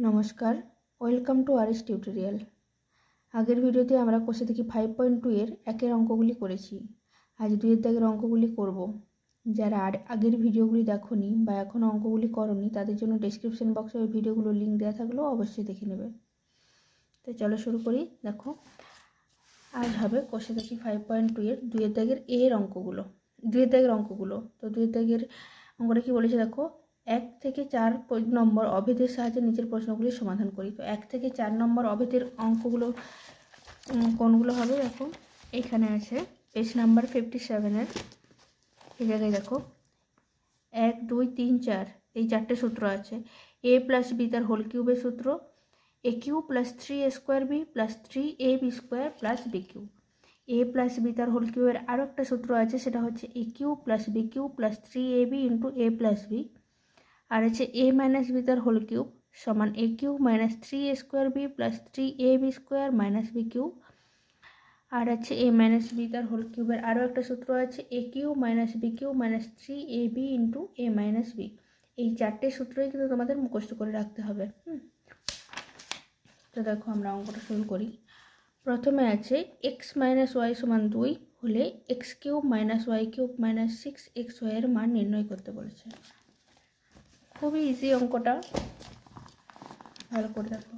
নমস্কার, welcome to RS tutorial. আগের ভিডিওতে আমরা কোষে থেকে 5.2 এর একের অঙ্কগুলি করেছি। আজ 2 এর দাগের অঙ্কগুলি করব। যারা আগের ভিডিওগুলি দেখোনি বা এখনও অঙ্কগুলি করনি তাদের জন্য ডেসক্রিপশন বক্সে ওই ভিডিওগুলোর লিঙ্ক দেওয়া থাকলেও অবশ্যই দেখে নেবে। তো চলো শুরু করি। দেখো, আজ হবে কোষে থেকে 5.2 এর 2 এর দাগের এর অঙ্কগুলো, 2 এর দাগের অঙ্কগুলো। তো 2 এর দাগের অঙ্কটা কি বলেছে দেখো, 1 থেকে 4 নম্বর অভেদের সাহায্যে নিচের প্রশ্নগুলি সমাধান করি। তো 1 থেকে 4 নম্বর অভেদের অঙ্কগুলো কোনগুলো হবে দেখো, এইখানে আছে পেজ নাম্বার 57 এই জায়গায় দেখো 1 2 3 4 এই চারটে সূত্র আছে। a প্লাস বি তার হোল কিউবের সূত্র, a cube plus 3a square B plus 3ab square plus B cube. a plus B তার হোল কিউবের আরও একটা সূত্র আছে, সেটা হচ্ছে a cube plus B cube plus 3ab into a plus B. আর আছে a মাইনাস বি তার হোল কিউব সমান a cube minus 3a square B plus 3ab square minus B cube. আর আছে a মাইনাস বি তার whole কিউবের আরও একটা সূত্র আছে, a cube minus B cube minus 3ab into a minus B. এই চারটে সূত্রই কিন্তু তোমাদের মুখস্থ করে রাখতে হবে। তো দেখো আমরা অঙ্কটা শুরু করি। প্রথমে আছে x মাইনাস ওয়াই সমান 2 হলে X cube minus Y cube minus 6xy এর মান নির্ণয় করতে বলেছে। খুবই ইজি অঙ্কটা, ভালো করে দেখো।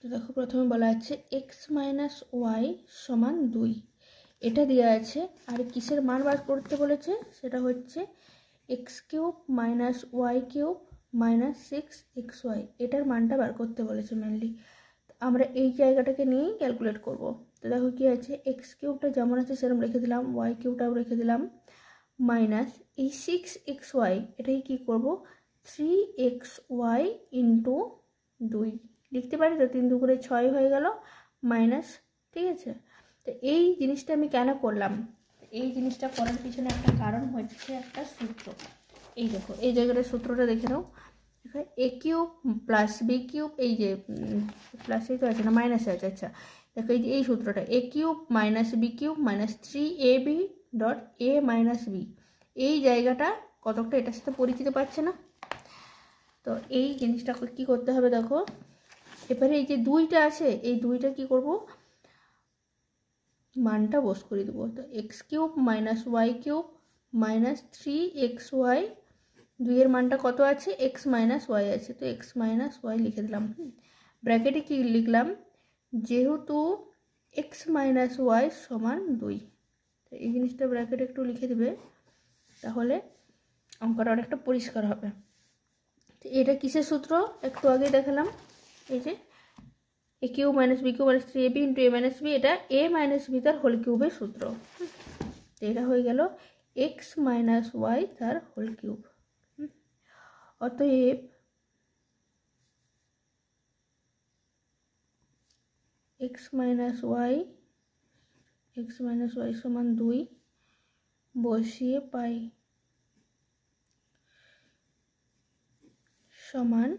তো দেখো প্রথমে বলা আছে এক্স মাইনাস ওয়াই সমান 2, এটা দেওয়া আছে। আর কিসের মান বার করতে বলেছে, সেটা হচ্ছে X cube minus Y cube minus 6xy, এটার মানটা বার করতে বলেছে মেনলি। আমরা এই জায়গাটাকে নিয়েই ক্যালকুলেট করব। তো দেখো কি আছে, এক্স কিউবটা যেমন আছে সেরকম রেখে দিলাম, ওয়াই কিউবটাও রেখে দিলাম, মাইনাস এই 6xy এটাই কি করব 3xy ইন্টু 2 লিখতে পারি। তো 3 2 করে 6 হয়ে গেল মাইনাস, ঠিক আছে। তো এই জিনিসটা আমি কেন করলাম, এই জিনিসটা করার পিছনে একটা কারণ হচ্ছে একটা সূত্র। এই দেখো এই জায়গাটার সূত্রটা দেখে নাও, এ কিউব প্লাস বি কিউব, এই যে প্লাসেই তো আছে না মাইনাসে আছে, আচ্ছা দেখো এই যে এই সূত্রটা A cube minus B cube minus 3ab dot A minus B, এই জায়গাটা কতকটা এটার সাথে পরিচিত পাচ্ছে না। তো এই জিনিসটা কি করতে হবে দেখো, এবারে এই যে 2টা আছে এই 2টা কি করব, মানটা বস করে দেবো। তো X cube minus Y cube minus 3xy, 2 এর মানটা কত আছে এক্স মাইনাস ওয়াই আছে, তো এক্স মাইনাস ওয়াই লিখে দিলাম। ব্র্যাকেটে কি লিখলাম, যেহেতু এক্স মাইনাস ওয়াই সমান 2, তো এই জিনিসটা ব্র্যাকেটে একটু লিখে দেবে, তাহলে অঙ্কটা অনেকটা পরিষ্কার হবে। তো এটা কিসের সূত্র একটু আগে দেখালাম, এই যে A cube minus B cube minus 3ab into A minus B, এটা এ মাইনাস বি তার হোল কিউবের সূত্র। তো এটা হয়ে গেল এক্স মাইনাস ওয়াই তার হোল কিউব। অতএব এক্স মাইনাস ওয়াই সমান 2 বসিয়ে পাই সমান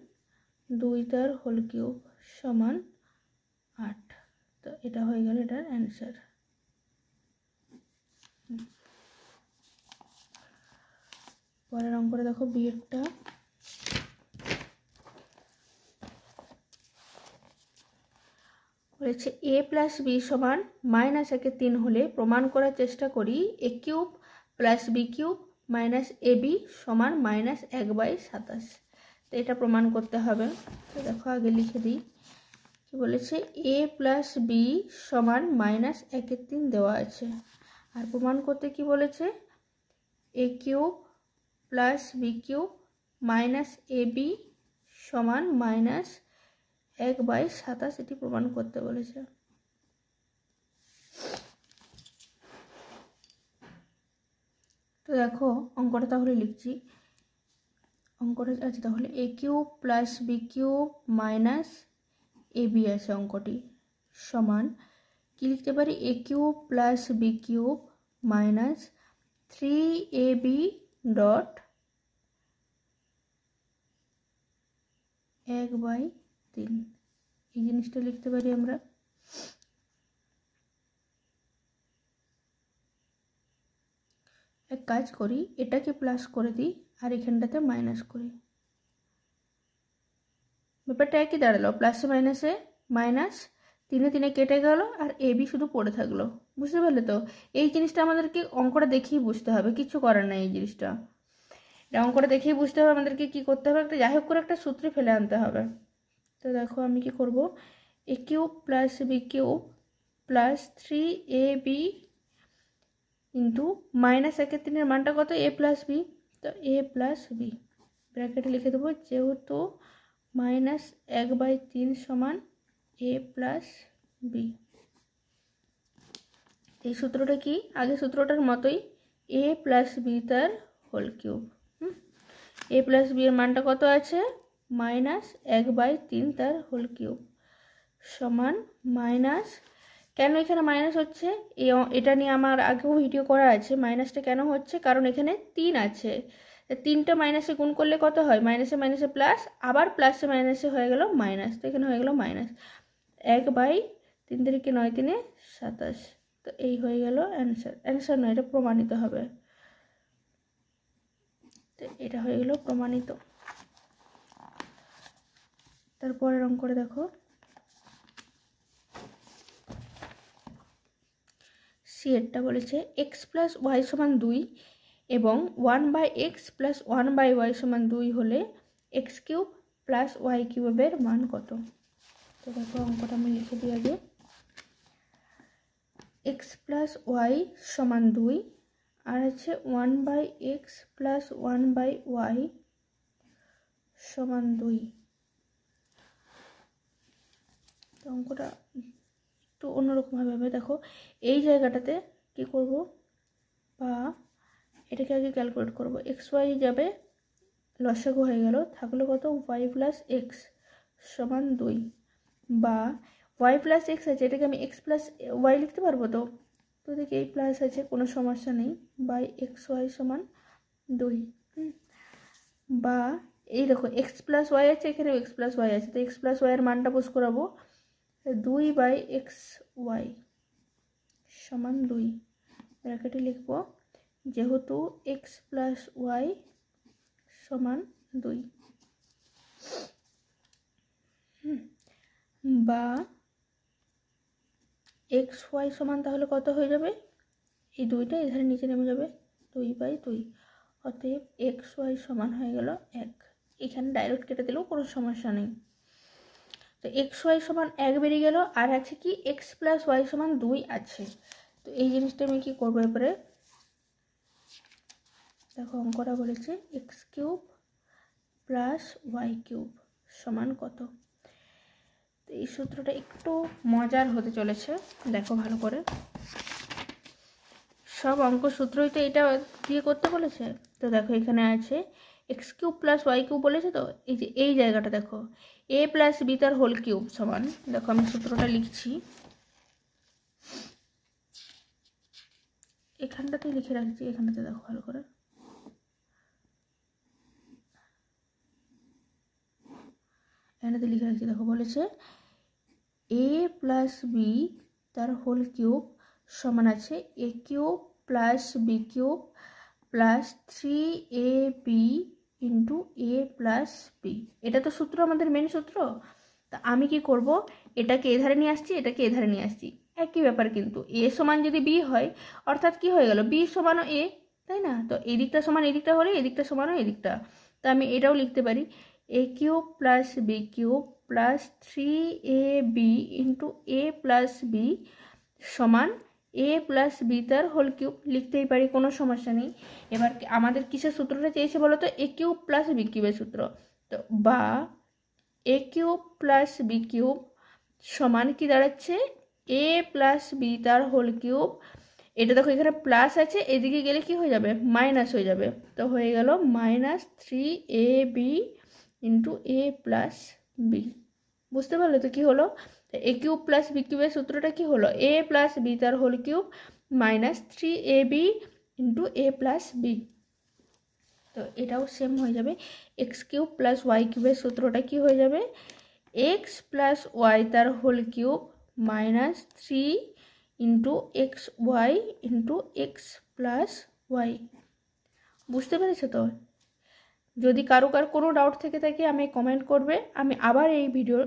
2 তার হোল কিউব সমান 8। তো এটা হয়ে গেল এটার অ্যান্সার। পরের অঙ্কটা দেখো বিয়েরটা, বলেছে এ প্লাস বি সমান মাইনাস 1/3 হলে প্রমাণ করার চেষ্টা করি A cube plus B cube minus A B সমান মাইনাস 1/27। তো এটা প্রমাণ করতে হবে। তো দেখো আগে লিখে দিই, কি বলেছে এ প্লাস বি সমান মাইনাস 1/3 দেওয়া আছে, আর প্রমাণ করতে কি বলেছে A cube plus B cube minus A B সমান মাইনাস 1/27, এটি প্রমাণ করতে বলেছে। তো দেখো অঙ্কটা তাহলে লিখছি, অঙ্কটা আছে তাহলে A cube plus B cube minus A B আছে অঙ্কটি, সমান কি লিখতে পারি A cube plus B cube minus 3ab dot 1/3, এই জিনিসটা লিখতে পারি আমরা। এক কাজ করি, এটাকে প্লাস করে দিই আর এখানটাতে মাইনাস করি। ব্যাপারটা একই দাঁড়ালো, প্লাসে মাইনাসে মাইনাস, 3 3 কেটে গেল আর এ বি শুধু পড়ে থাকলো। বুঝতে পারলে তো? এই জিনিসটা আমাদেরকে অঙ্কটা দেখেই বুঝতে হবে, কিচ্ছু করার নাই এই জিনিসটা। এটা অঙ্কটা দেখেই বুঝতে হবে আমাদেরকে কী করতে হবে, একটা যাই হোক করে একটা সূত্রে ফেলে আনতে হবে। তো দেখো আমি কি করব, A cube plus B cube plus 3ab into minus 1 3 মানটা কত, এ প্লাস বি, তো এ প্লাস বি ব্র্যাকেটে লিখে দেবো, যেহেতু -1/3 সমান এ প্লাস বি। এই সূত্রটা কি, আগে সূত্রটার মতোই, এ প্লাস বি তার হোল কিউব। এ প্লাস বি এর মানটা কত আছে, -1/3 তার হোল কিউব সমান মাইনাস, কেন এখানে মাইনাস হচ্ছে এটা নিয়ে আমার আগেও ভিডিও করা আছে। মাইনাসটা কেন হচ্ছে, কারণ এখানে 3 আছে, 3টা মাইনাসে গুণ করলে কত হয়, মাইনাসে মাইনাসে প্লাস, আবার প্লাসে মাইনাসে হয়ে গেল মাইনাস, তো এখানে হয়ে গেল মাইনাস 1/3 3 9 3 27। তো এই হয়ে গেল অ্যান্সার, অ্যান্সার নয় এটা প্রমাণিত হবে। তো এটা হয়ে গেল প্রমাণিত। তারপরের অঙ্কটা দেখো, সি এরটা বলেছে x প্লাস ওয়াই সমান 2 এবং 1/x প্লাস 1/y সমান 2 হলে এক্স কিউব প্লাস ওয়াই কিউবের মান কত। তো দেখো অঙ্কটা আমি লিখে দিই আগে, x প্লাস ওয়াই সমান 2 আর আছে 1/x প্লাস 1/y সমান 2। তো অঙ্কটা একটু অন্যরকমভাবে হবে। দেখো এই জায়গাটাতে কি করব, বা এটাকে আগে ক্যালকুলেট করব, এক্স ওয়াই যাবে লসাগু হয়ে গেল, থাকলো কত, ওয়াই প্লাস এক্স সমান 2, বা ওয়াই প্লাস এক্স আছে, এটাকে আমি এক্স প্লাস ওয়াই লিখতে পারবো তো, তো দেখি এই প্লাস আছে কোনো সমস্যা নেই, বাই এক্স ওয়াই সমান 2, বা এই দেখো এক্স প্লাস ওয়াই আছে, এখানেও এক্স প্লাস ওয়াই আছে, তো এক্স প্লাস ওয়াইয়ের মানটা পোস্ট করাবো, 2/xy সমান 2 ব্র্যাকেটে লিখব, যেহেতু x প্লাস ওয়াই সমান 2, বা xy সমান তাহলে কত হয়ে যাবে, এই 2টা এধারে নিচে নেমে যাবে, 2/2, অতএব xy সমান হয়ে গেল 1। এখানে ডাইরেক্ট কেটে দিলেও কোনো সমস্যা নেই। তো এক্স ওয়াই সমান 1 বেরিয়ে গেল, আর আছে কি এক্স প্লাস ওয়াই সমান 2 আছে। তো এই জিনিসটা আমি কি করবো এবারে, দেখো অঙ্কটা বলেছে X cube plus Y cube সমান কত। তো এই সূত্রটা একটু মজার হতে চলেছে, দেখো ভালো করে, সব অঙ্ক সূত্রই তো এটা দিয়ে করতে বলেছে। তো দেখো এখানে আছে X cube plus Y cube বলেছে, তো এই যে এই জায়গাটা দেখো এ প্লাস বি তার হোল কিউব সমান, দেখো আমি সূত্রটা লিখছি, এখানটাতেই লিখে রাখছি, এখানটাতে দেখো ভালো করে, এখানটাতে লিখে রাখছি, দেখো বলেছে এ প্লাস বি তার হোল কিউব সমান আছে A cube plus B cube plus 3ab into A plus B. এটা তো সূত্র, আমাদের মেন সূত্র। তা আমি কি করব, এটাকে এধারে নিয়ে আসছি, এটাকে এধারে নিয়ে আসছি, একই ব্যাপার কিন্তু এ সমান যদি বি হয়, অর্থাৎ কি হয়ে গেল, বি সমানও এ, তাই না? তো এই দিকটা সমান এই দিকটা হলে এদিকটা সমানও এদিকটা, তো আমি এটাও লিখতে পারি A cube plus B cube plus 3ab into A plus B সমান এ প্লাস বি তার হোল কিউব, লিখতেই পারি, কোনো সমস্যা নেই। এবার আমাদের কিসের সূত্রটা চেয়েছে বলো তো, এ কিউব প্লাস বি কিউবের সূত্র। তো বা এ কিউব প্লাস বি কিউব সমান কি দাঁড়াচ্ছে, এ প্লাস বি তার হোল কিউব, এটা দেখো এখানে প্লাস আছে, এদিকে গেলে কি হয়ে যাবে, মাইনাস হয়ে যাবে, তো হয়ে গেল -3ab into A plus B. বুঝতে পারলে তো কি হলো, এ কিউব প্লাস বি কিউবের সূত্রটা কি হলো, এ প্লাস বি তার whole cube -3ab into A plus B. তো এটাও সেম হয়ে যাবে, এক্স কিউব প্লাস ওয়াই কিউবের সূত্রটা কি হয়ে যাবে, এক্স প্লাস ওয়াই তার whole cube -3 into X Y into X plus Y. বুঝতে পেরেছো তো? যদি কারো কোনো ডাউট থেকে থাকে আমি কমেন্ট করবে, আমি আবার এই ভিডিও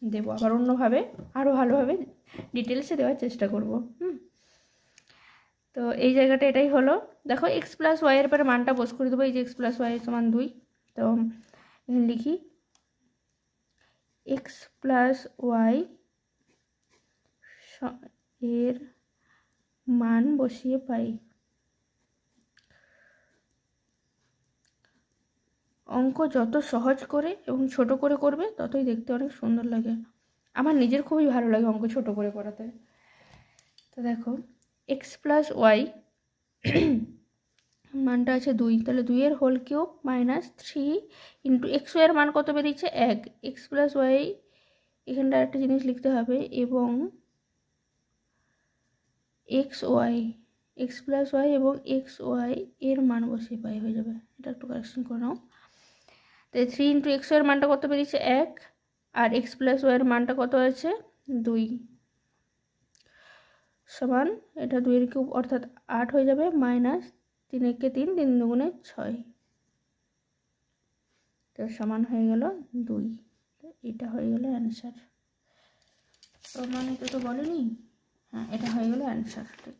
দেবো, আবার অন্যভাবে আরও ভালোভাবে ডিটেলসে দেওয়ার চেষ্টা করব। তো এই জায়গাটা এটাই হলো। দেখো এক্স প্লাস ওয়াইয়ের পরে মানটা বস করে দেবো। এই যে এক্স প্লাস ওয়াই সমান 2, তো এখানে লিখি এক্স প্লাস ওয়াই এর মান বসিয়ে পাই। অঙ্ক যত সহজ করে এবং ছোট করে করবে ততই দেখতে অনেক সুন্দর লাগে। আমার নিজের খুবই ভালো লাগে অঙ্ক ছোট করে করাতে। তো দেখো এক্স প্লাস ওয়াই মানটা আছে 2, তাহলে 2 এর whole cube minus 3 into X ওয়াইয়ের মান কত বেরিয়েছে 1। এক্স প্লাস ওয়াই এখানটা একটা জিনিস লিখতে হবে, এবং এক্স প্লাস ওয়াই এবং এক্স ওয়াই এর মান বসিয়ে পাই হয়ে যাবে। এটা একটু কারেকশন করে নাও। তাই 3 ইন্টু এক্স ওয়াইয়ের মানটা কত বেরিয়েছে 1, আর এক্স প্লাস ওয়াইয়ের মানটা কত আছে 2 সমান, এটা 2 এর কিউব অর্থাৎ 8 হয়ে যাবে, মাইনাস 3 একে 3, 3 দুগুণে 6, তো সমান হয়ে গেল 2। তো এটা হয়ে গেল অ্যান্সার। প্রমাণিত তো বলেনি, হ্যাঁ এটা হয়ে গেল অ্যান্সার। ঠিক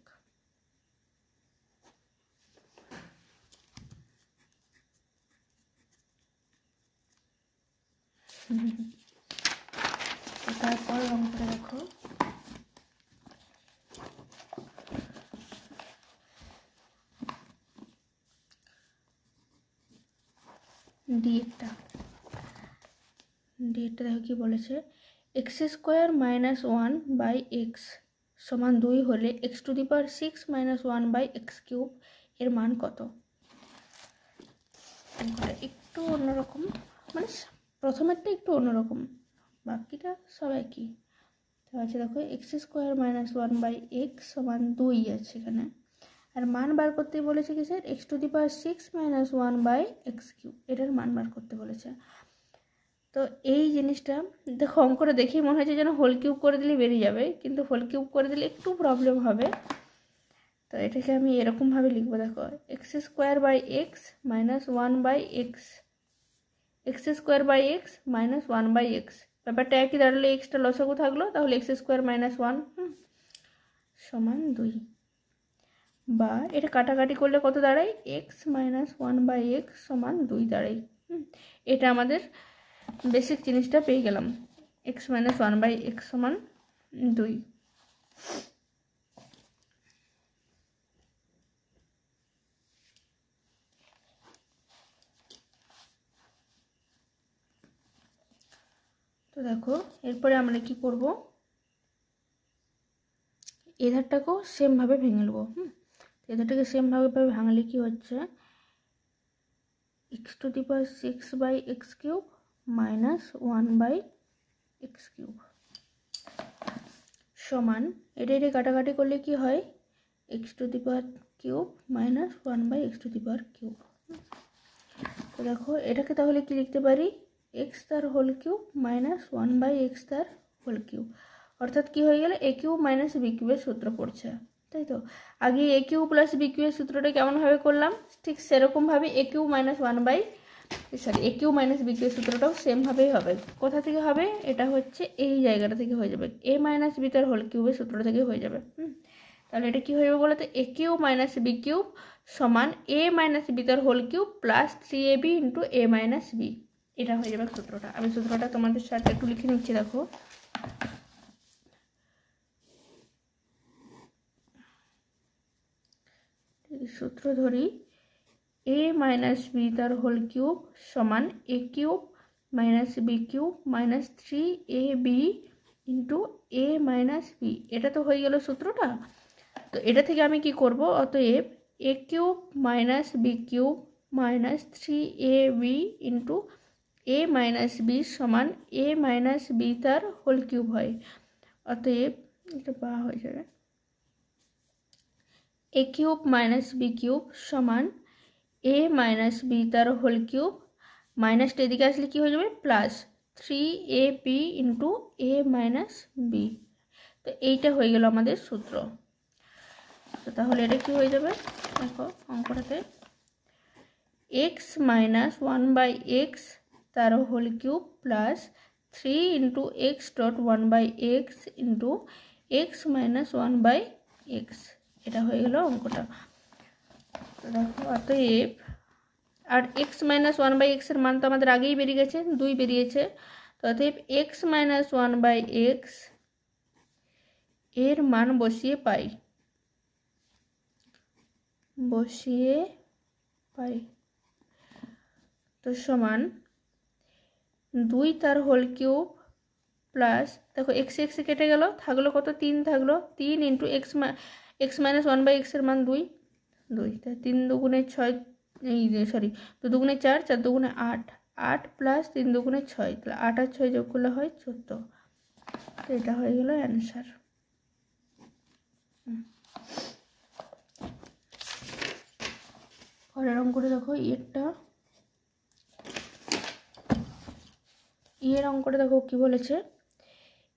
তারপর অঙ্কটা দেখো ডিএটা দেখো কি বলেছে, X square minus 1 by X সমান 2 হলে X to the power 6 minus 1 by X cube এর মান কত? একটু অন্যরকম, মানে প্রথমেরটা একটু অন্যরকম, বাকিটা সব একই। তো আছে দেখো X square minus 1 by X সমান 2 আছে এখানে, আর মান বার করতে বলেছে কি sir X to the power 6 minus 1 by X cube, এটার মান বার করতে বলেছে। তো এই জিনিসটা দেখো অঙ্কটা দেখেই মনে হচ্ছে যেন হোল কিউব করে দিলে বেরিয়ে যাবে, কিন্তু হোল কিউব করে দিলে একটু প্রবলেম হবে। তো এটাকে আমি এরকমভাবে লিখবো, দেখো X square by X minus 1 by X, X square by X minus 1 by X, ব্যাপারটা একই দাঁড়ালো, এক্সটা লসাগু থাকলো, তাহলে এক্স স্কোয়ার মাইনাস 1 সমান 2, বা এটা কাটাকাটি করলে কত দাঁড়ায় এক্স মাইনাস 1 বাই এক্স সমান 2 দাঁড়ায়। এটা আমাদের বেসিক জিনিসটা পেয়ে গেলাম, এক্স মাইনাস 1 বাই এক্স সমান 2। তো দেখো এরপরে আমরা কি করব, এধারটাকেও সেমভাবে ভেঙে নেবো। এধারটাকে সেমভাবে ভাঙলে কি হচ্ছে X to the power 6 by X cube minus 1 by X cube সমান, এটা কাটাকাটি করলে কি হয় X to the power cube minus 1 by X to the power cube. তো দেখো এটাকে তাহলে কি লিখতে পারি এক্স তার whole cube minus 1 by X তার হোল কিউব, অর্থাৎ কি হয়ে গেল এ কিউব মাইনাস বি কিউবের সূত্র পড়ছে, তাই তো? আগে এ কিউব প্লাস বি কিউবের সূত্রটা কেমনভাবে করলাম, ঠিক সেরকমভাবে A cube minus 1 by A cube minus B কিউবের সূত্রটাও সেমভাবেই হবে। কোথা থেকে হবে, এটা হচ্ছে এই জায়গাটা থেকে হয়ে যাবে, এ মাইনাস বি তার হোল কিউবের সূত্র থেকে হয়ে যাবে। তাহলে এটা কি হয়ে যাবে বলো তো, A cube minus B cube সমান এ মাইনাস বি তার whole cube plus 3ab into A minus B, এটা হয়ে যাবে সূত্রটা। আমি সূত্রটা তোমাদের সাথে একটু লিখে নিচ্ছি, দেখো সূত্র ধরি, এ মাইনাস বি তার হোল কিউব সমান A cube minus B cube minus 3ab into A minus B, এটা তো হয়ে গেল সূত্রটা। তো এটা থেকে আমি কি করব, অতএব A cube minus B cube minus 3ab into A minus B সমান এ মাইনাস বি তার হোল কিউব হয়, অতএব এটা বা হয়ে যাবে A cube minus B cube সমান এ মাইনাস বি তার হোল কিউব, মাইনাসটা এদিকে আসলে কি হয়ে যাবে plus 3ab into A minus B. তো এইটা হয়ে গেল আমাদের সূত্র। তো তাহলে এটা কি হয়ে যাবে, দেখো অঙ্কটাতে এক্স মাইনাস 1/x তার whole cube plus 3 into X dot 1/x into X minus 1/x। এটা হয়ে গেল অঙ্কটা। তো দেখো অতএব আর এক্স মাইনাস 1/x এর মান তো আমাদের আগেই বেরিয়ে গেছে, 2 বেরিয়েছে। তো অতএব এক্স মাইনাস 1/x এর মান বসিয়ে পাই তো সমান 2 তার হোল কিউব প্লাস, দেখো এক্স এক্স কেটে গেল, থাকলো কত, 3 থাকলো, 3 ইন্টু এক্স মাইনাস 1/x এর মান 2, তাই 3 দুগুণে 6, সরি 2 দুগুণে 4, 4 দুগুণে 8, 8 প্লাস 3 দুগুণে 6, তাহলে 8 আর 6 যোগ করলে হয় 14। তো এটা হয়ে গেল অ্যান্সার। পরের অঙ্কটা দেখো এর অঙ্কটা দেখো কি বলেছে,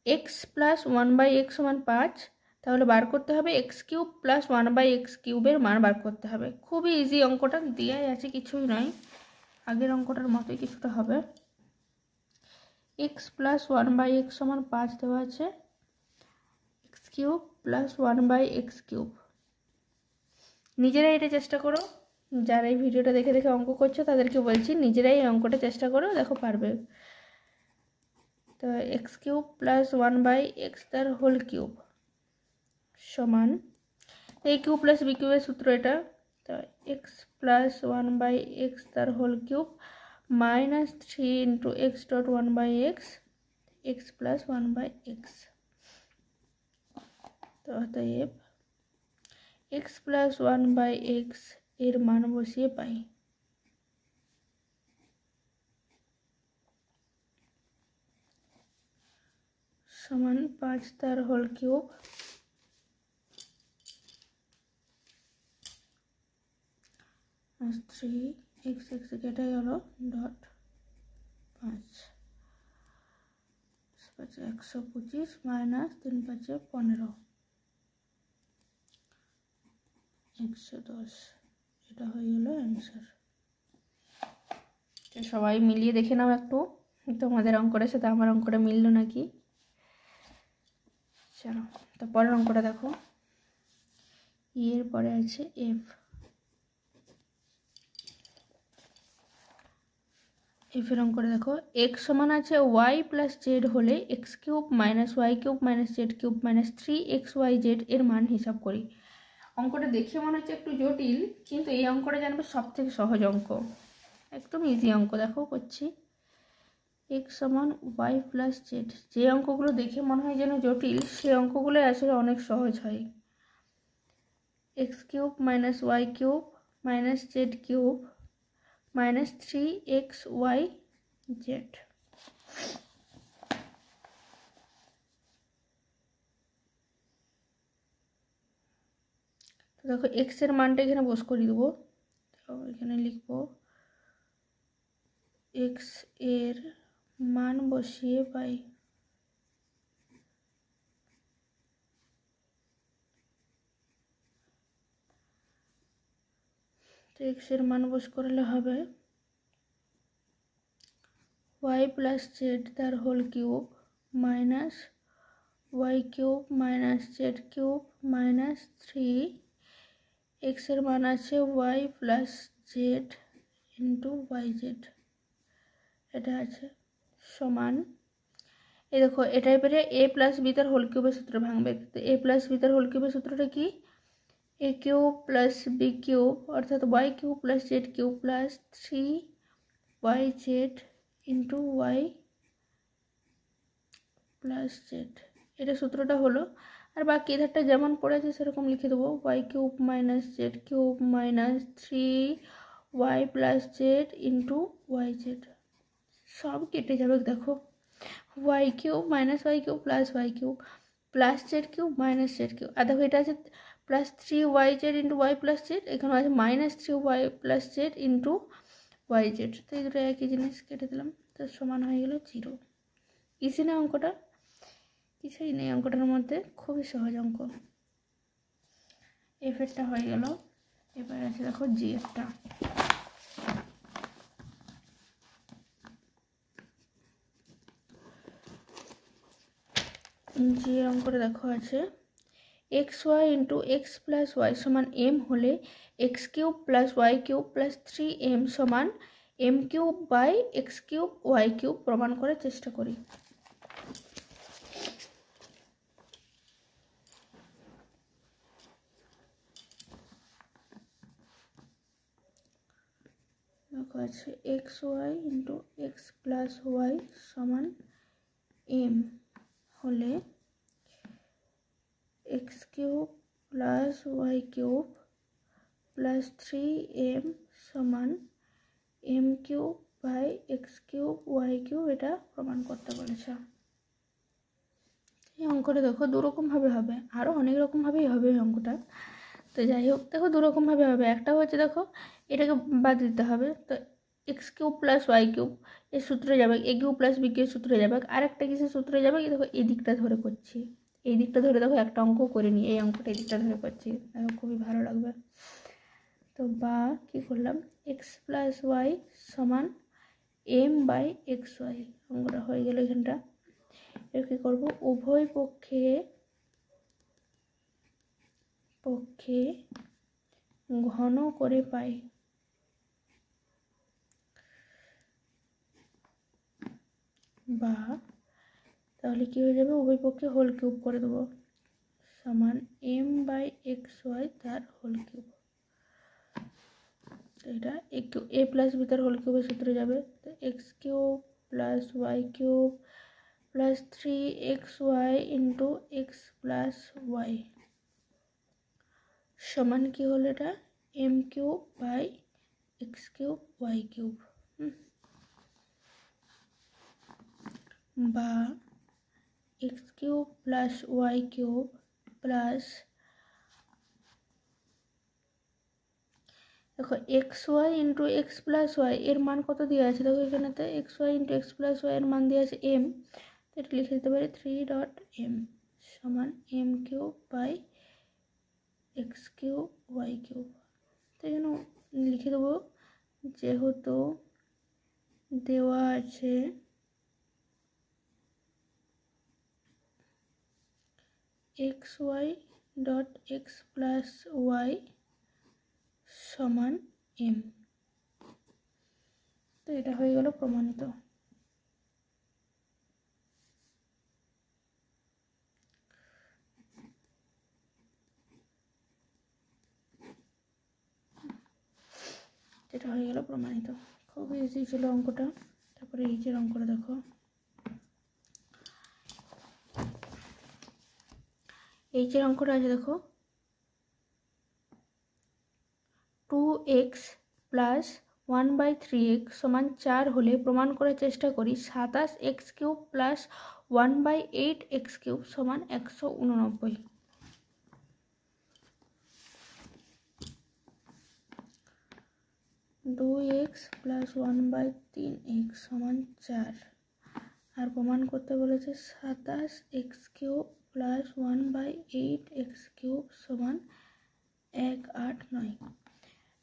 এক্স প্লাস 1/x সমান 5, তাহলে বার করতে হবে এক্স কিউব প্লাস 1/x কিউবের মান বার করতে হবে। খুবই ইজি অঙ্কটা, দেওয়াই আছে, কিছুই নয়, আগের অঙ্কটার মতোই কিছুটা হবে। এক্স প্লাস 1/x সমান 5 দেওয়া আছে, X cube plus 1/x cube. নিজেরাই এটা চেষ্টা করো, যারা এই ভিডিওটা দেখে দেখে অঙ্ক করছো তাদেরকে বলছি নিজেরাই এই অঙ্কটা চেষ্টা করো, দেখো পারবে। তো এক্স কিউব প্লাস 1/x তার হোল কিউব সমান, এ কিউব প্লাস বি কিউবের সূত্র এটা, তো এক্স প্লাস 1/x তার whole cube minus 3 into X dot 1/x X plus 1/x। তো অতএব এক্স প্লাস 1/x এর মান বসিয়ে পাই সমান 5 তার হোল কিউব আর 3 এক্স এক্স কেটে গেল ডট 5, 125 মাইনাস 3 5 15, 110। এটা হয়ে গেল অ্যান্সার। সবাই মিলিয়ে দেখে নাও একটু তোমাদের অঙ্কটার সাথে আমার অঙ্কটা মিললো নাকি। চলো তো পরের অঙ্কটা দেখো, এর পরে আছে এফ। এফের অঙ্কটা দেখো, এক্স সমান আছে ওয়াই প্লাস জেড হলে X cube minus Y cube minus Z cube minus 3xyz এর মান হিসাব করি। অঙ্কটা দেখে মনে হচ্ছে একটু জটিল, কিন্তু এই অঙ্কটা জানবে সব থেকে সহজ অঙ্ক, একদম ইজি অঙ্ক। দেখো করছি, এক্স সমান ওয়াই প্লাস জেড, যে অঙ্কগুলো দেখে মনে হয় যেন জটিল সেই অঙ্কগুলো আসলে অনেক সহজ হয়। X cube minus Y cube minus Z cube minus 3xyz। তো দেখো এক্স এর মানটা এখানে বস করে দেবো, তো এখানে লিখবো এক্স এর মান বসিয়ে পাই তো এক্স এর মান বস করলে হবে ওয়াই প্লাস জেড তার whole cube minus Y cube minus Z cube minus 3, X এর মান আছে Y plus Z into Y Z, এটা আছে সমান, এই দেখো এটাই পেরে এ প্লাস বি তার হোল কিউবের সূত্র ভাঙবে। তো এ প্লাস বি তার হোল কিউবের সূত্রটা কি, A cube plus B cube অর্থাৎ Y cube plus Z cube plus 3yz into Y plus Z, এটা সূত্রটা হলো। আর বাকি এধারটা যেমন পড়েছে সেরকম লিখে দেবো, Y cube minus Z cube minus 3y plus Z into Y Z, সব কেটে যাবে। দেখো Y cube minus Y cube plus Y cube plus Z cube minus Z cube, আর দেখো এটা আছে plus 3yz into Y plus Z, এখানে আছে minus 3y plus Z into Y Z. তো এই দুটো একই জিনিস কেটে দিলাম, তো সমান হয়ে গেল 0। ইজি না অঙ্কটা, কিছুই নেই অঙ্কটার মধ্যে, খুবই সহজ অঙ্ক। এফেরটা হয়ে গেল, এবার আছে দেখো জি এফটা। যে অঙ্কটা দেখো আছে X Y into X plus Y সমান এম হলে X cube plus Y cube plus 3m সমান M cube by X cube Y cube প্রমাণ করার চেষ্টা করি। দেখো আছে X Y into X plus Y সমান এম হলে X cube plus Y cube plus 3m সমান M cube by X cube Y cube এটা প্রমাণ করতে বলেছে। এই অঙ্কটা দেখো দুরকমভাবে হবে, আরও অনেক রকমভাবেই হবে এই অঙ্কটা। তো যাই হোক দেখো দুরকমভাবে হবে। একটা হচ্ছে দেখো এটাকে বাদ দিতে হবে, তো X cube plus Y cube এর সূত্রে যাবে, A cube plus B cube সূত্রে যাবে, আরেকটা কিসের সূত্রে যাবে, দেখো এই দিকটা ধরে করছি, এই দিকটা ধরে দেখো একটা অঙ্ক করে নিই, এই অঙ্কটা এই দিকটা ধরে করছি, দেখো খুবই ভালো লাগবে। তো বা কী করলাম এক্স প্লাস ওয়াই সমান এম বাই এক্স ওয়াই, অঙ্কটা হয়ে গেল। এখানটা এর কী করবো উভয় পক্ষে ঘন করে পাই, বা তাহলে কি হয়ে যাবে উভয় পক্ষে হোল কিউব করে দেবো সমান এম বাই এক্স ওয়াই তার হোল কিউব। তো এটা এ প্লাস বি তার হোল কিউবের সূত্রে যাবে, তো X cube plus Y cube plus 3xy into X plus Y সমান কি হলো এটা M cube by X cube Y cube, বা X cube plus Y cube plus দেখো X Y into X plus Y এর মান কত দেওয়া আছে, দেখো এখানেতে X Y into X plus Y এর মান দেওয়া আছে এম, তো এটা লিখে দিতে পারি 3.m সমান M cube by X cube Y cube. তো এখানে লিখে দেবো যেহেতু দেওয়া আছে X Y dot X plus Y সমান এম, তো এটা হয়ে গেল প্রমাণিত। এটা হয়ে গেল প্রমাণিত, খুব ইজি ছিল অঙ্কটা। তারপরে এই যে অঙ্কটা দেখো এই যে অঙ্কটা আছে দেখো 2x প্লাস 1/3x সমান 4 হলে প্রমাণ করার চেষ্টা করি 27x cube plus 1/8x cube সমান 189। 2x প্লাস 1/3x সমান 4 আর প্রমাণ করতে বলেছে 27x cube plus 1/8x cube সমান 189।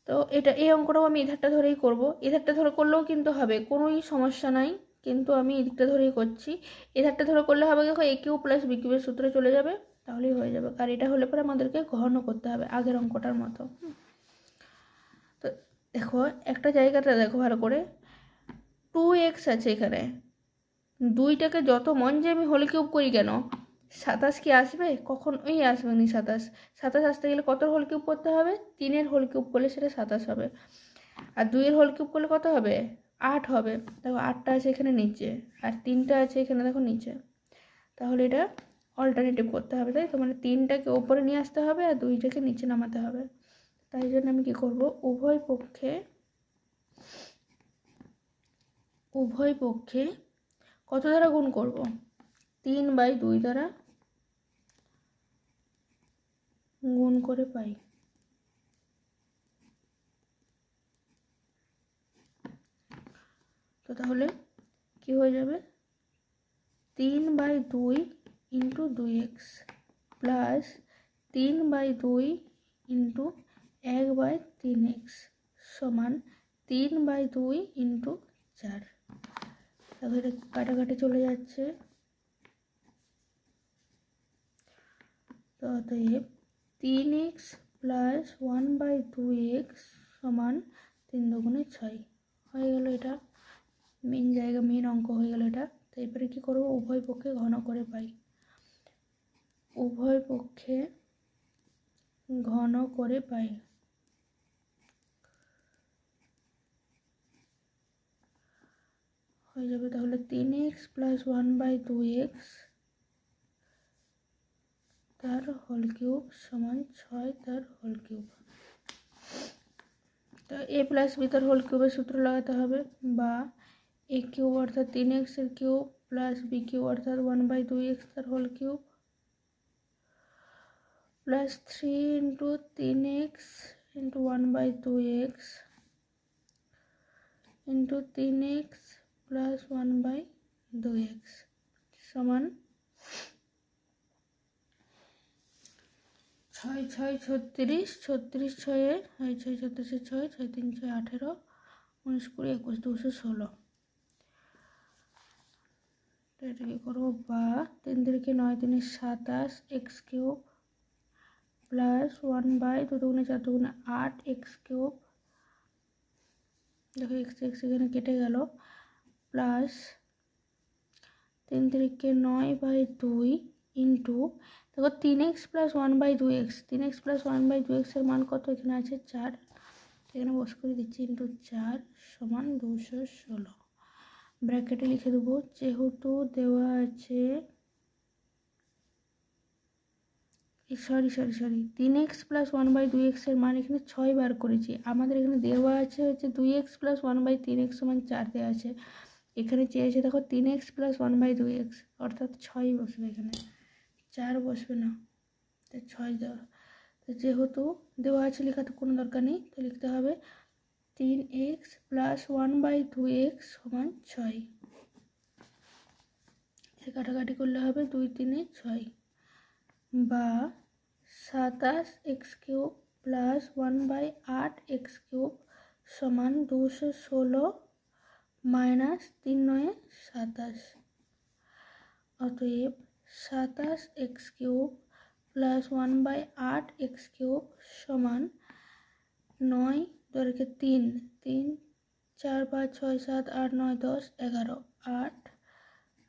তো এটা এই অঙ্কটাও আমি এধারটা ধরেই করব, এধারটা ধরে করলেও কিন্তু হবে, কোনোই সমস্যা নাই, কিন্তু আমি এদিকটা ধরেই করছি। এধারটা ধরে করলে হবে দেখো এ কিউব প্লাস বি কিউবের সূত্রে চলে যাবে, তাহলেই হয়ে যাবে। আর এটা হলে পরে আমাদেরকে ঘন করতে হবে আগের অঙ্কটার মতো। তো দেখো একটা জায়গাটা দেখো ভালো করে 2x আছে এখানে, দুইটাকে যত মন যে আমি হোল কিউব করি কেন 27 কি আসবে, কখনোই আসবে না। 27 আসতে গেলে কত হোল কিউব করতে হবে, 3-এর হোল কিউব করলে সেটা 27 হবে, আর 2-এর হোল কিউব করলে কত হবে 8 হবে। দেখো 8টা আছে এখানে নিচে আর 3টা আছে এখানে দেখো নিচে, তাহলে এটা অল্টারনেটিভ করতে হবে, তাই তো মানে 3টাকে ওপরে নিয়ে আসতে হবে আর 2টাকে নিচে নামাতে হবে। তাই জন্য আমি কি করব উভয় পক্ষে কত দ্বারা গুণ করব 3/2 দ্বারা গুণ করে পাই। তো তাহলে কি হয়ে যাবে 3/2 into 2x plus 3/2 into 1/3x সমান 3/2 ইন্টু 4। তাহলে এটা কাটাকাটি চলে যাচ্ছে, তো অতএব 3x প্লাস 1/2x সমান 3 দুগুণে 6 হয়ে গেল। এটা মেন অঙ্ক হয়ে গেল এটা। তো এরপরে কী করবো, উভয় পক্ষে ঘন করে পাই। উভয় পক্ষে ঘন করে পাই। হয়ে যাবে তাহলে 3x প্লাস 1/2x তার হোল কিউব সমান 6 তার হোল কিউব। তো a প্লাস বি তার হোল কিউবের সূত্র লাগাতে হবে, বা a কিউব অর্থাৎ 3x এর কিউব প্লাস বি কিউব অর্থাৎ 1/2x তার whole cube plus 3 into 3x into 1/2x into 3x plus 1/2x সমান 6 6 36, 36 6 6 36 6 6 3 6 18 19 20 21 216। তো এটাকে করবো, বা 3 3 9 3 27 x কিউব প্লাস 1/2 দুগুণে 4 দুগুণে 8 x কিউব, দেখো x এখানে কেটে গেল, প্লাস 3 3 9/2 ইন্টু দেখো 3x plus 1/2x, 3x plus 1/2x এর মান কত, এখানে আছে 4, এখানে বস করে দিচ্ছি, ইন্টু 4 সমান 216। ব্র্যাকেটে লিখে দেবো, যেহেতু দেওয়া আছে সরি 3x প্লাস 1/2x এর মান এখানে 6 বার করেছি, আমাদের এখানে দেওয়া আছে হচ্ছে 2x প্লাস 1/3x সমান 4 দেওয়া আছে, এখানে চেয়েছে দেখো 3x প্লাস 1/2x অর্থাৎ 6 বসবে, এখানে 4 বসবে না, তো 6 দেওয়া। তো যেহেতু দেওয়া আছে লেখা তো কোনো দরকার নেই, তো লিখতে হবে 3x প্লাস 1/2x সমান 6, এর কাটাকাটি করলে হবে 2 3 6, বা 27x cube plus 1/8x cube সমান 216 মাইনাস 3 9 27। অতএব 27x cube plus 1/8x cube সমান 9 দরকে 3 3 4 5 6 7 8 9 10 11 8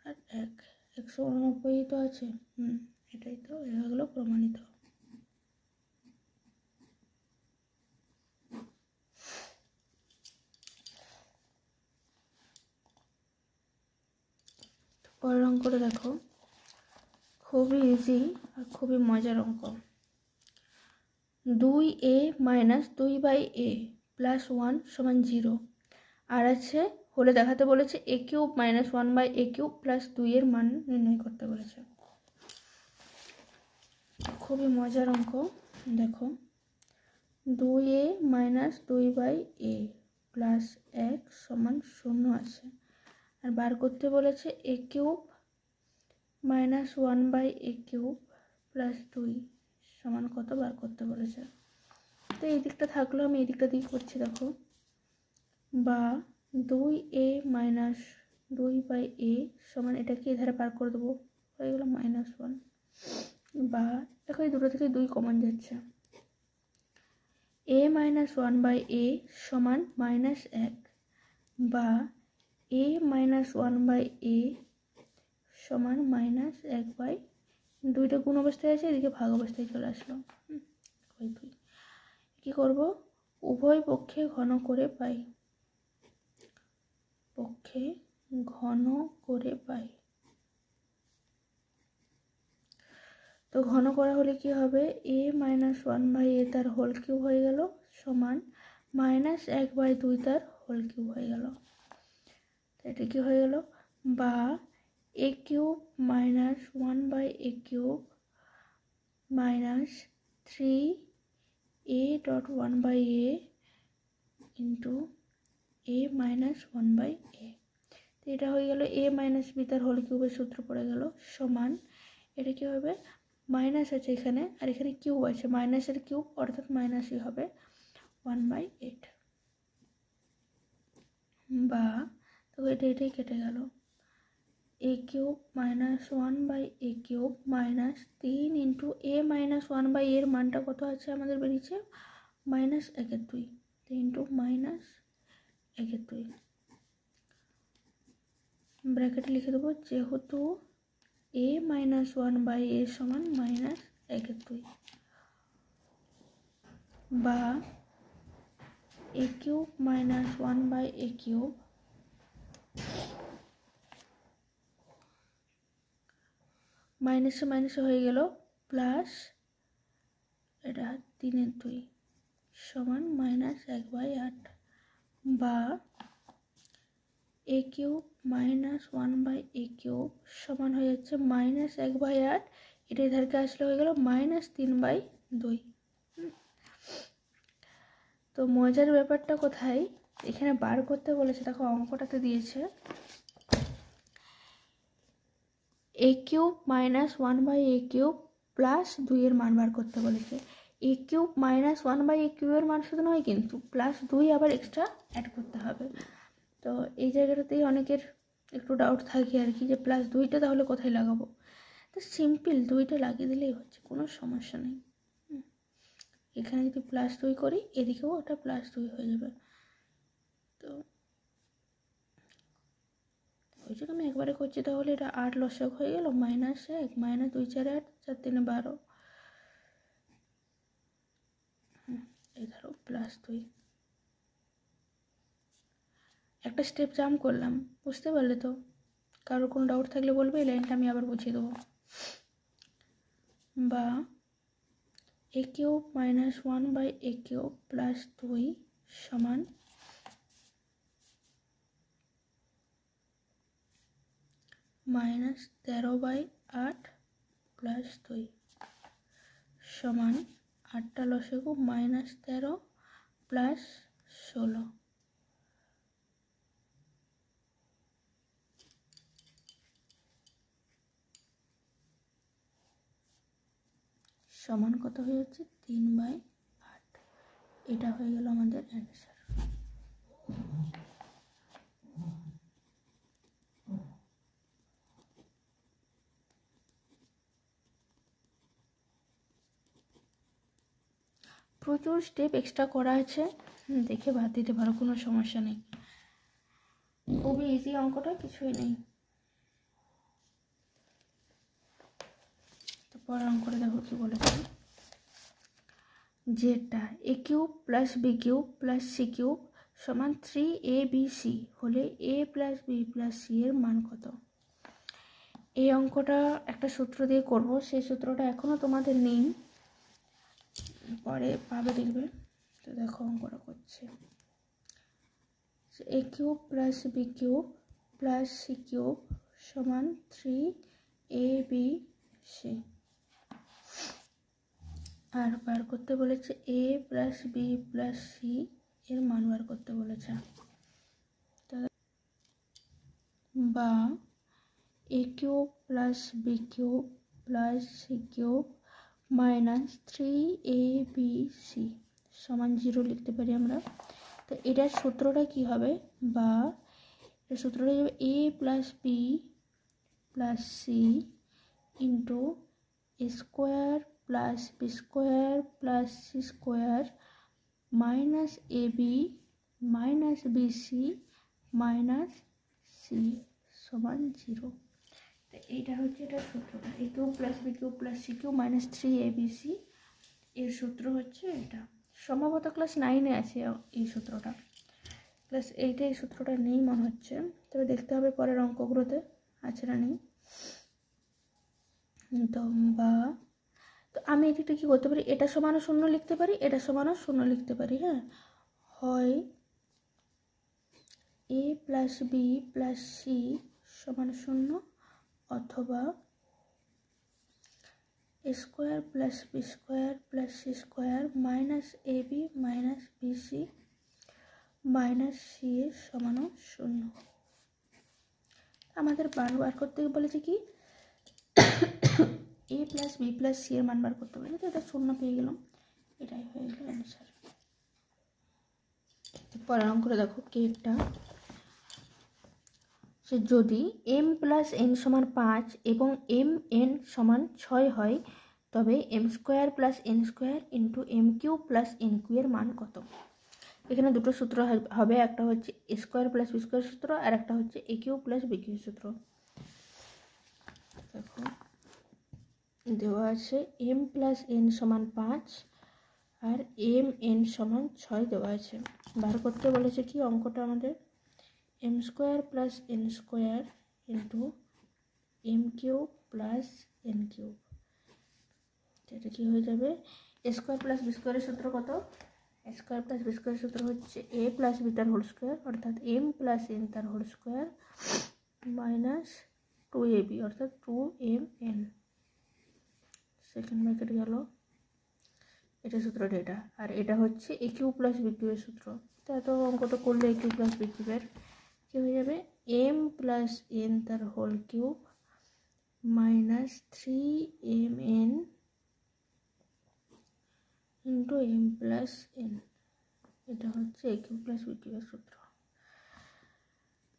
আর 1 189 তো আছে, এটাই তো এগুলো প্রমাণিত। পরের অঙ্কটা দেখো, খুবই ইজি আর খুবই মজার অঙ্ক। 2a মাইনাস 2/a প্লাস 1 সমান 0, আর আছে হলে দেখাতে বলেছে a cube minus 1/a cube plus 2 এর মান নির্ণয় করতে বলেছে। খুবই মজার অঙ্ক। দেখো 2a মাইনাস 2/a প্লাস 1 সমান 0 আছে, আর বার করতে বলেছে a cube minus 1/a cube plus 2 সমান কত বার করতে বলেছে। তো এই দিকটা থাকলো, আমি এই দিকটা দিয়ে করছি। দেখো, বা 2a মাইনাস 2/a সমান এটাকে এধারে পার করে দেবো, হয়ে গেল -1, বা দেখো এই দুটো থেকে 2 কমন যাচ্ছে, a মাইনাস 1/a সমান -1, বা a মাইনাস 1/a সমান -1/, দুইটা গুণ অবস্থায় আছে, এদিকে ভাগ অবস্থায় চলে আসলো। কি করব, উভয় পক্ষে ঘন করে পাই, পক্ষে ঘন করে পাই। তো ঘন করা হলে কি হবে, a মাইনাস 1/a তার হোল কিউব হয়ে গেল সমান -1/2 তার হোল কিউব হয়ে গেল। এটা কি হয়ে গেল, বা a cube minus 1/a cube minus 3a dot 1/a into a minus 1/a। তো এটা হয়ে গেল a মাইনাস বি তার হোল কিউবের সূত্র পড়ে গেল সমান, এটা কি হবে, মাইনাস আছে এখানে আর এখানে কিউব আছে, মাইনাসের কিউব অর্থাৎ মাইনাসই হবে 1/8, বা তো এটাই কেটে গেল, a cube minus 1/a cube minus 3 into a minus 1/a এর মানটা কত আছে আমাদের বেরিয়েছে -1/2 ইন্টু -1/2 ব্র্যাকেটে লিখে দেবো যেহেতু a minus 1/a সমান -1/2 বা a cube minus 1/a cube মাইনাসে মাইনাসে হয়ে গেল প্লাস এটা 3/2 সমান -1/8 বা a cube minus 1/a cube সমান হয়ে যাচ্ছে -1/8 এটা এধারকে আসলে হয়ে গেল -3/2। তো মজার ব্যাপারটা কোথায় এখানে বার করতে বলেছে, দেখো অঙ্কটাতে দিয়েছে a cube minus 1/a cube plus 2 এর মান বার করতে বলেছে। a cube minus 1/a cube এর মান শুধু নয় কিন্তু প্লাস 2 আবার এক্সট্রা অ্যাড করতে হবে। তো এই জায়গাটাতেই অনেকের একটু ডাউট থাকে আর কি, যে প্লাস 2টা তাহলে কোথায় লাগাবো। তো সিম্পল 2টা লাগিয়ে দিলেই হচ্ছে, কোনো সমস্যা নেই। এখানে যদি +2 করি এদিকেও ওটা +2 হয়ে যাবে। তো ওই জন্য আমি একবারে করছি, তাহলে এটা 8 লসক হয়ে গেল -1 -2 4 8 4 3 12 এই ধরো +2। একটা স্টেপ জাম্প করলাম, বুঝতে পারলে তো? কারোর কোনো ডাউট থাকলে বলবে, এই লাইনটা আমি আবার বুঝিয়ে দেবো। বা a cube minus 1/a cube plus 2 সমান -13/8 plus 2 সমান 8টা লসাগু -13 plus 16 সমান কত হয়ে যাচ্ছে 3/8। এটা হয়ে গেল আমাদের অ্যান্সার। প্রচুর স্টেপ এক্সট্রা করা আছে, দেখে বাদ দিতে পারো, কোনো সমস্যা নেই। খুবই ইজি অঙ্কটা, কিছুই নেই। তো পরের অঙ্কটা দেখো কি বলেছে, যেটা a cube plus b cube plus c cube সমান 3abc হলে a plus b plus c এর মান কত। এই অঙ্কটা একটা সূত্র দিয়ে করব, সেই সূত্রটা এখনো তোমাদের নেই, পরে পাবে দেখবে। তো দেখো অঙ্কটা করছে, a cube plus b cube plus c cube সমান 3abc আর বার করতে বলেছে a plus b plus c এর মান বার করতে বলেছে। বা a cube plus b cube plus c cube minus 3abc সমান 0 লিখতে পারি আমরা। তো এটার সূত্রটা কি হবে, বা এর সূত্রটা হবে a plus b plus c into square plus B square plus C square minus ab minus BC minus C সমান 0। তো এইটা হচ্ছে এটার সূত্রটা, a cube plus B cube plus C cube minus 3abc এর সূত্র হচ্ছে এটা। সম্ভবত ক্লাস 9-এ আছে এই সূত্রটা, ক্লাস 8-এ এই সূত্রটা নেই মনে হচ্ছে, তবে দেখতে হবে পরের অঙ্কগুলোতে আছে না নেই। তো বা তো আমি এদিকটা কী করতে পারি, এটা সমানও 0 লিখতে পারি, এটা সমানও 0 লিখতে পারি। হ্যাঁ, হয় a plus B plus C সমান 0 অথবা square plus B square plus C square minus A B minus BC minus C এর সমানও 0। আমাদের মান বার করতে বলেছে কি a plus B plus C এর মান বার করতে বলেছে, তো এটা 0 পেয়ে গেলাম, এটাই হয়ে গেল অ্যান্সার। পরের অঙ্কটা দেখো কি একটা সে যদি m প্লাস n সমান 5 এবং mn সমান 6 হয় তবে m square plus n square into m cube plus n cube এর মান কত। এখানে দুটো সূত্র হবে, একটা হচ্ছে a square plus B square সূত্র আর একটা হচ্ছে a cube plus B cube সূত্র। দেখো দেওয়া আছে m প্লাস n সমান 5 আর mn সমান 6 দেওয়া আছে। বার করতে বলেছে কি অঙ্কটা আমাদের m square plus n square into m cube plus n cube. এটা কি হয়ে যাবে a স্কোয়ার প্লাস বি স্কোয়ারের সূত্র কত, a স্কোয়ার প্লাস বি স্কোয়ারের সূত্র হচ্ছে a প্লাস বি তার হোল স্কোয়ার অর্থাৎ m প্লাস n তার হোল স্কোয়ার মাইনাস 2ab অর্থাৎ 2mn। সেকেন্ড ব্র্যাকেট গেল, এটা সূত্রটা এটা, আর এটা হচ্ছে a cube plus B cube এর সূত্র। তো এত অঙ্কটা করলে a কিউ প্লাস বি কিউবের কি হয়ে যাবে m প্লাস n তার whole cube minus 3mn into m plus n। এটা হচ্ছে a cube plus B cube এর সূত্র।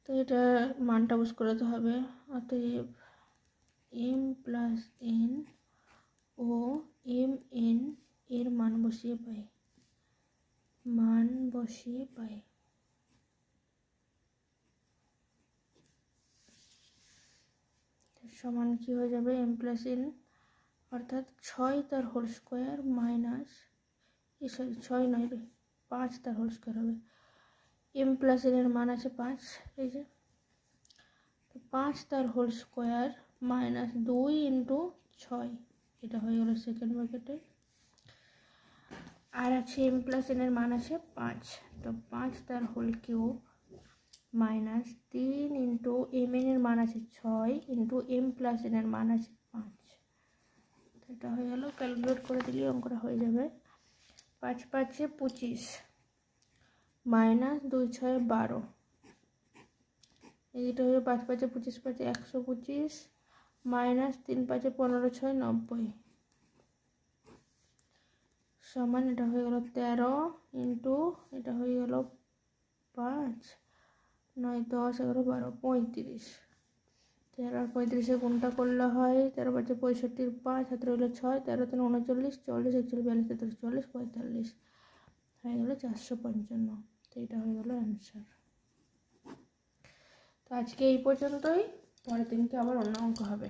তো এটা মানটা বুঝ করতে হবে, অতএব m প্লাস n ও mn এর মান বসিয়ে পাই সমান কি হয়ে যাবে m প্লাস n অর্থাৎ 6 তার হোল স্কোয়ার মাইনাস 6 নয় রে 5 তার হোল স্কোয়ার হবে। m প্লাস n এর মান আছে 5, এই যে 5 তার হোল স্কোয়ার মাইনাস 2 ইন্টু 6, এটা হয়ে গেল সেকেন্ড ব্র্যাকেটে। আর আছে m প্লাস n এর মান আছে 5, তো 5 তার whole cube minus 3 into mn এর মান আছে 6 ইন্টু m প্লাস n এর মান আছে 5। এটা হয়ে গেল, ক্যালকুলেট করে দিলে অঙ্কটা হয়ে যাবে 5 5 25 মাইনাস 2 6 12, এইটা হয়ে 5 5 25 5 125 মাইনাস 3 5 15 6 90 সমান এটা হয়ে গেল 13 ইন্টু এটা হয়ে গেল 5 9 10 11 12 35। 13 আর 35 গুণটা করলে হয় 13 5 65 5 হাতে রইল 6 13 3 39 40 41 42 43 44 45 হয়ে গেল 455। তো এটা হয়ে গেল অ্যান্সার। তো আজকে এই পর্যন্তই, পরের দিনকে আবার অন্য অঙ্ক হবে।